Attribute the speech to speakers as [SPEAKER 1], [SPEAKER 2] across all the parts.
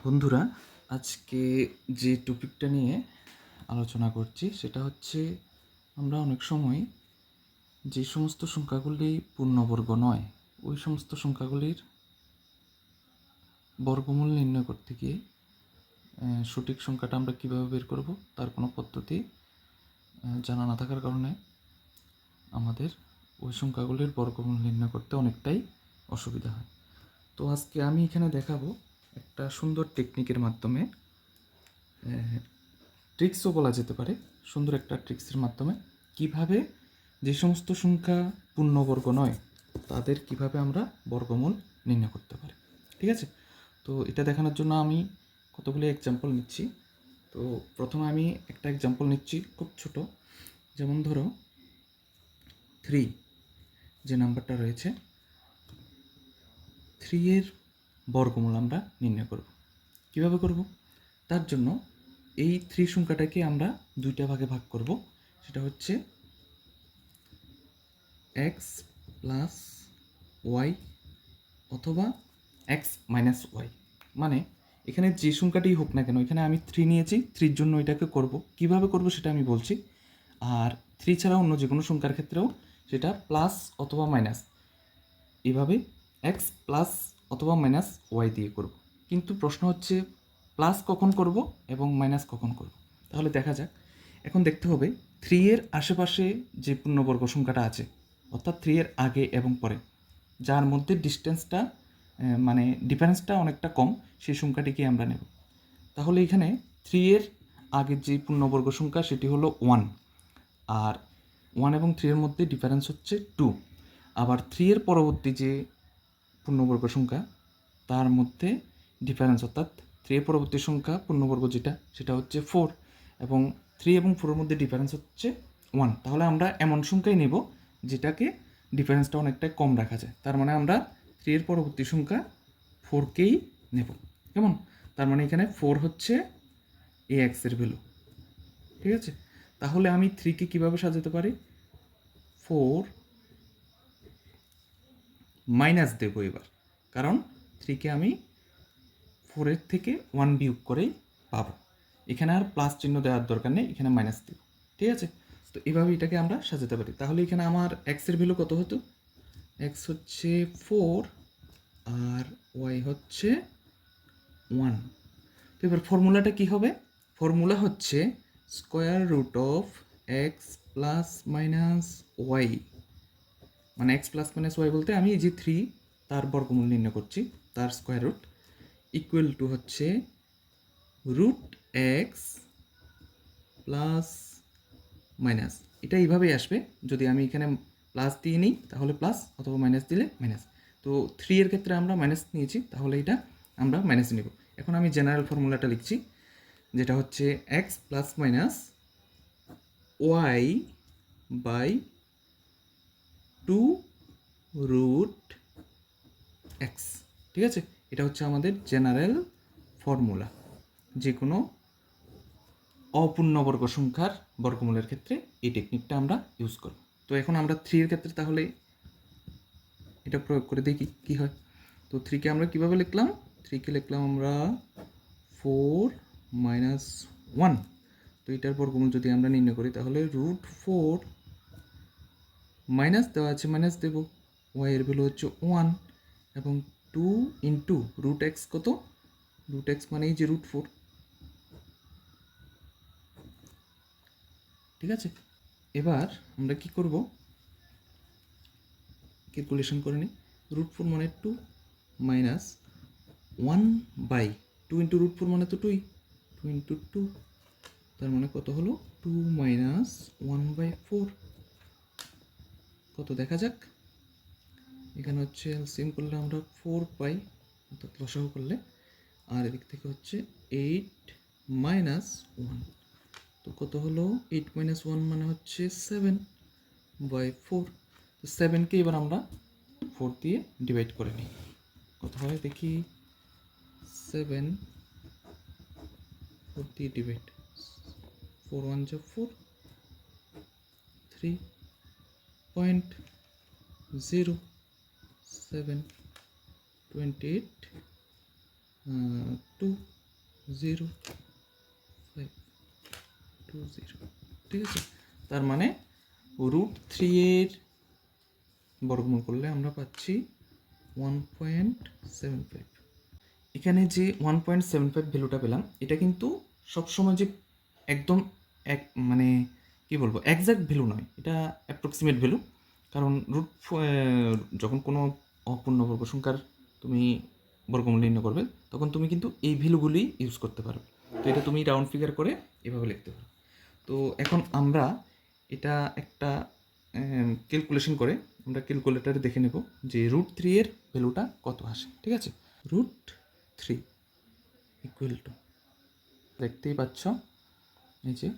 [SPEAKER 1] বন্ধুরা, আজকে যে টপিকটা নিয়ে আলোচনা করছি সেটা হচ্ছে আমরা অনেক সময় যে সমস্ত সংখ্যাগুলি পূর্ণবর্গ নয় ওই সমস্ত সংখ্যাগুলির বর্গমূল নির্ণয় করতে গিয়ে সঠিক সংখ্যাটা আমরা কীভাবে বের করব তার কোনো পদ্ধতি জানা না থাকার কারণে আমাদের ওই সংখ্যাগুলির বর্গমূল নির্ণয় করতে অনেকটাই অসুবিধা হয়। তো আজকে আমি এখানে দেখাবো একটা সুন্দর টেকনিকের মাধ্যমে, ট্রিক্সও বলা যেতে পারে, সুন্দর একটা ট্রিক্সের মাধ্যমে কিভাবে যে সমস্ত সংখ্যা পূর্ণবর্গ নয় তাদের কিভাবে আমরা বর্গমূল নির্ণয় করতে পারি। ঠিক আছে, তো এটা দেখানোর জন্য আমি কতগুলো এক্সাম্পল নিচ্ছি। তো প্রথমে আমি একটা এক্সাম্পল নিচ্ছি খুব ছোট, যেমন ধরো 3 যে নাম্বারটা রয়েছে 3 এর বর্গমূল আমরা নির্ণয় করব। কিভাবে করব? তার জন্য এই 3 সংখ্যাটাকে আমরা দুইটা ভাগে ভাগ করব। সেটা হচ্ছে এক্স প্লাস ওয়াই অথবা এক্স মাইনাস ওয়াই। মানে এখানে যে সংখ্যাটি হোক না কেন, এখানে আমি 3 নিয়েছি, 3-র জন্য এটাকে করব। কিভাবে করব সেটা আমি বলছি। আর 3 ছাড়া অন্য যে কোনো সংখ্যার ক্ষেত্রেও সেটা প্লাস অথবা মাইনাস, এভাবে এক্স প্লাস অথবা মাইনাস ওয়াই দিয়ে করব। কিন্তু প্রশ্ন হচ্ছে প্লাস কখন করব এবং মাইনাস কখন করব। তাহলে দেখা যাক। এখন দেখতে হবে 3 এর আশেপাশে যে পূর্ণবর্গ সংখ্যাটা আছে, অর্থাৎ 3 এর আগে এবং পরে, যার মধ্যে ডিস্টেন্সটা মানে ডিফারেন্সটা অনেকটা কম, সেই সংখ্যাটিকে আমরা নেব। তাহলে এখানে 3 এর আগের যে পূর্ণবর্গ সংখ্যা সেটি হলো 1, আর 1 এবং 3 এর মধ্যে ডিফারেন্স হচ্ছে 2। আবার 3 এর পরবর্তী যে পূর্ণবর্গ সংখ্যা তার মধ্যে ডিফারেন্স, অর্থাৎ 3 এর পরবর্তী সংখ্যা পূর্ণবর্গ যেটা সেটা হচ্ছে 4, এবং 3 এবং 4 এর মধ্যে ডিফারেন্স হচ্ছে 1। তাহলে আমরা এমন সংখ্যাই নেব যেটাকে ডিফারেন্সটা অনেকটা কম রাখা যায়। তার মানে আমরা 3 এর পরবর্তী সংখ্যা 4কেই নেব। কেমন? তার মানে এখানে 4 হচ্ছে এ এক্সের ভ্যালু। ঠিক আছে, তাহলে আমি 3কে কীভাবে সাজাতে পারি? 4 মাইনাস দেবো এবার, কারণ 3কে আমি 4-এর থেকে 1 বিয়োগ করেই পাবো। এখানে আর প্লাস চিহ্ন দেওয়ার দরকার নেই, এখানে মাইনাস দেব। ঠিক আছে, তো এভাবে এটাকে আমরা সাজাতে পারি। তাহলে এখানে আমার এক্সের ভ্যালু কত হতো? এক্স হচ্ছে 4 আর ওয়াই হচ্ছে 1। তো এবার ফর্মুলাটা কী হবে? ফর্মুলা হচ্ছে square root of x plus minus y. মানে এক্স প্লাস মাইনাস ওয়াই বলতে আমি এই যে 3 তার বর্গমূল নির্ণয় করছি, তার স্কোয়ার রুট ইকুয়াল টু হচ্ছে রুট এক্স প্লাস মাইনাস। এটা এইভাবেই আসবে, যদি আমি এখানে প্লাস দিয়ে নিই তাহলে প্লাস, অথবা মাইনাস দিলে মাইনাস। তো 3 এর ক্ষেত্রে আমরা মাইনাস নিয়েছি, তাহলে এটা আমরা মাইনাস নেব। এখন আমি জেনারেল ফর্মুলাটা লিখছি, যেটা হচ্ছে x plus minus y by 2 root x. ঠিক আছে, এটা হচ্ছে আমাদের জেনারেল ফর্মুলা যে কোনো অপূর্ণবর্গ সংখ্যার বর্গমূলের ক্ষেত্রে এই টেকনিকটা আমরা ইউজ করব। তো এখন আমরা 3 এর ক্ষেত্রে তাহলে এটা প্রয়োগ করে দেখি কী হয়। তো 3কে আমরা কীভাবে লিখলাম? 3কে লিখলাম আমরা 4 মাইনাস 1। তো এটার বর্গমূল যদি আমরা নির্ণয় করি তাহলে রুট 4 মাইনাস দেওয়া আছে, মাইনাস দেব, ওয়াই এর ভ্যালু হচ্ছে 1, এবং 2 ইন্টু রুট এক্স কত? রুট এক্স মানে এই যে রুট 4। ঠিক আছে, এবার আমরা কি করব? ক্যালকুলেশন করে নিই। রুট 4 মানে 2 মাইনাস 1 বাই 2 ইন্টু রুট 4 মানে তো 2 ইন্টু 2, তার মানে কত হলো? 2 মাইনাস 1 বাই 4। কত দেখা যাক। এখানে হচ্ছে এলসিএম করলে আমরা 4 পাই, অর্থাৎ লসাগু করলে, আর এদিক থেকে হচ্ছে 8 মাইনাস 1। তো কত হলো? 8 মাইনাস 1 মানে হচ্ছে 7 বাই 4। তো 7কে এবার আমরা 4 দিয়ে ডিভাইড করে নিই, কত হয় দেখি। 7 4 দিয়ে ডিভাইড, 4 1 যা 4, 3.0728 2 0.520, ঠিক আছে। তার মানে √3 এর বর্গমূল করলে আমরা পাচ্ছি 1.75। এখানে যে 1.75 ভ্যালুটা পেলাম, এটা কিন্তু সবসময় যে একদম এক মানে কি বলবো একজ্যাক্ট ভ্যালু নয়, এটা অ্যাপ্রক্সিমেট ভ্যালু। কারণ যখন কোনো অপূর্ণবর্গ সংখ্যার তুমি বর্গমূল নির্ণয় করবে, তখন তুমি কিন্তু এই ভ্যালুগুলি ইউজ করতে পারো। তো এটা তুমি রাউন্ড ফিগার করে এভাবে লিখতে পারো। তো এখন আমরা এটা একটা ক্যালকুলেশন করে আমরা ক্যালকুলেটারে দেখে নেব যে √3 এর ভ্যালুটা কত আসে, ঠিক আছে। √3 ইকুয়াল টু, দেখতেই পাচ্ছ এই যে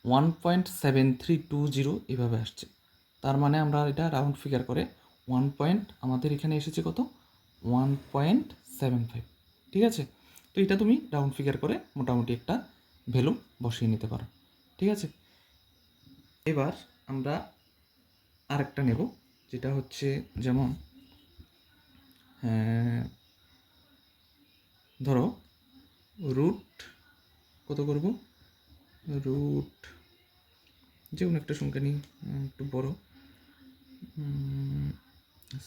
[SPEAKER 1] 1.7320 এভাবে আসছে। তার মানে আমরা এটা রাউন্ড ফিগার করে আমাদের এখানে এসেছে কত, 1.75, ঠিক আছে। তো এটা তুমি রাউন্ড ফিগার করে মোটামুটি একটা ভ্যালু বসিয়ে নিতে পারো, ঠিক আছে। এবার আমরা আরেকটা নেব, যেটা হচ্ছে যেমন ধরো রুট কত করব, রুট যে কোনো একটা সংখ্যা নিই, একটু বড়,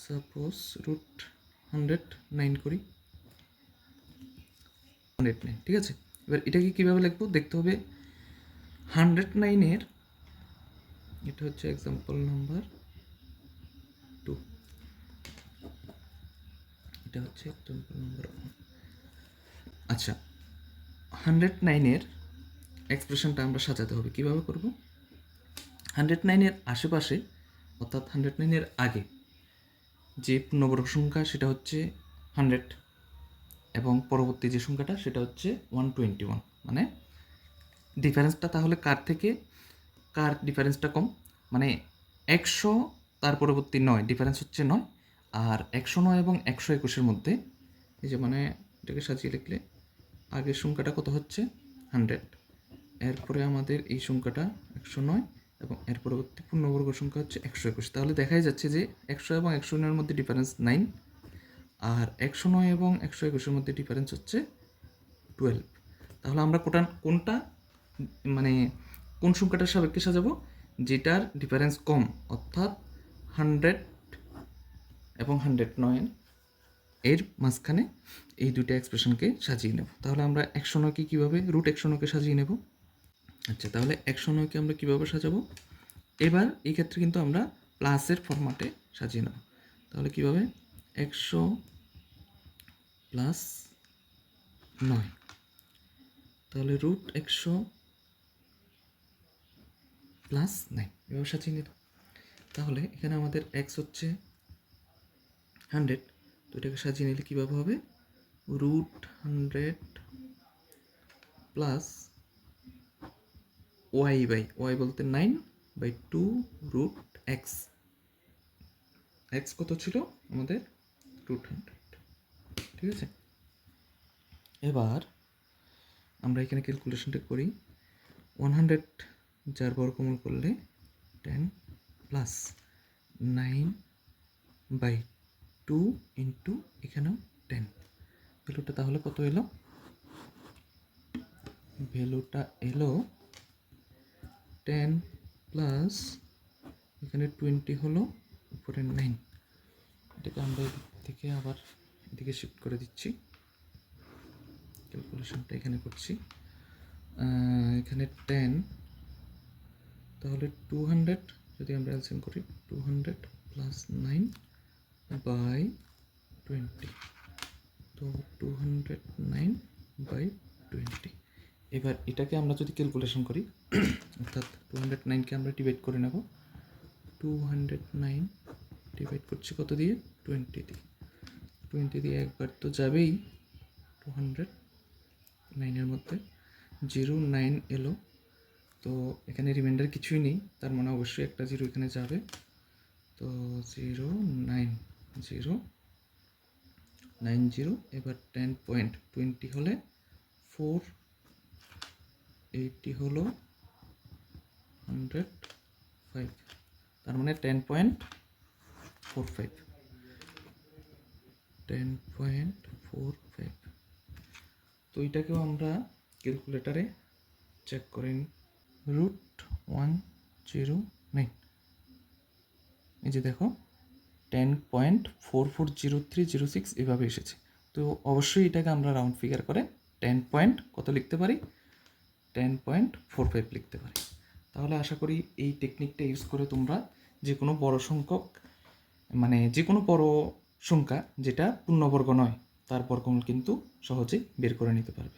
[SPEAKER 1] সাপোজ √109 করি, 109, ঠিক আছে। এবার এটাকে কীভাবে লিখবো দেখতে হবে। 109 এটা হচ্ছে এক্সাম্পল নাম্বার 2, এটা হচ্ছে এক্সাম্পল নাম্বার 1। আচ্ছা, 109 এক্সপ্রেশনটা আমরা সাজাতে হবে, কীভাবে করব। 109 আশেপাশে অর্থাৎ 109 আগে যে পূর্ণবর্গ সংখ্যা সেটা হচ্ছে 100, এবং পরবর্তী যে সংখ্যাটা সেটা হচ্ছে 121। মানে ডিফারেন্সটা তাহলে কার ডিফারেন্সটা কম, মানে 100 তার পরবর্তী 9, ডিফারেন্স হচ্ছে 9। আর 109 এবং 121 মধ্যে এই যে মানে এটাকে সাজিয়ে লিখলে আগের সংখ্যাটা কত হচ্ছে 100, এরপরে আমাদের এই সংখ্যাটা 109, এবং এর পরবর্তী পূর্ণবর্গ সংখ্যা হচ্ছে 121। তাহলে দেখাই যাচ্ছে যে 100 এবং 109 মধ্যে ডিফারেন্স 9, আর 109 এবং 121 মধ্যে ডিফারেন্স হচ্ছে 12। তাহলে আমরা কোনটা মানে কোন সংখ্যাটার সাপেক্ষে সাজাবো, যেটার ডিফারেন্স কম, অর্থাৎ 100 এবং 109 এর মাঝখানে এই দুটো এক্সপ্রেশনকে সাজিয়ে নেব। তাহলে আমরা 109কে কীভাবে √109কে সাজিয়ে নেব। আচ্ছা, তাহলে 109কে আমরা কীভাবে সাজাবো, এবার এই ক্ষেত্রে কিন্তু আমরা প্লাসের ফরম্যাটে সাজিয়ে নেব। তাহলে কীভাবে, 100 + 9, তাহলে √100 + 9 এভাবে সাজিয়ে নিল। তাহলে এখানে আমাদের x হচ্ছে 100, তো এটাকে সাজিয়ে নিলে কীভাবে হবে, √100 + y বলতে 9/2 √x, x কত ছিল আমাদের √100, ঠিক আছে। এবার আমরা এখানে ক্যালকুলেশনটা করি, 100 যার বর্গমূল করলে 10 + 9/2 ইন্টু এখানেও 10, ভ্যালুটা তাহলে কত এলো, ভ্যালুটা এলো 10 + এখানে 20 হলো, উপরে 9। এটাকে আমরা এদিক থেকে আবার এদিকে শিফট করে দিচ্ছি, ক্যালকুলেশনটা এখানে করছি। এখানে 10, তাহলে 200 যদি আমরা এলসিএম করি, 200 + 9/20, তো 209/20। এবার এটাকে আমরা যদি ক্যালকুলেশন করি, অর্থাৎ 209কে আমরা ডিভাইড করে নেব, 209 ডিভাইড করছি কত দিয়ে, 20 দিয়ে। 20 দিয়ে একবার তো যাবেই, 209 মধ্যে 09 এলো, তো এখানে রিমাইন্ডার কিছুই নেই, তার মানে অবশ্যই একটা 0 এখানে যাবে। তো 090, এবার 10.20 হলে 480 হলো 105, তার মানে 10.45। তো এটাকেও আমরা ক্যালকুলেটারে চেক করে নিই। √109, এই যে দেখো 10.440306 এভাবে এসেছে। তো অবশ্যই এটাকে আমরা রাউন্ড ফিগার করে 10 পয়েন্ট কত লিখতে পারি, 10.45 লিখতে পারি। তাহলে আশা করি এই টেকনিকটা ইউজ করে তোমরা যে কোনো বড় সংখ্যক, মানে যে কোনো বড় সংখ্যা যেটা পূর্ণবর্গ নয় তার বর্গমূল কিন্তু সহজেই বের করে নিতে পারবে।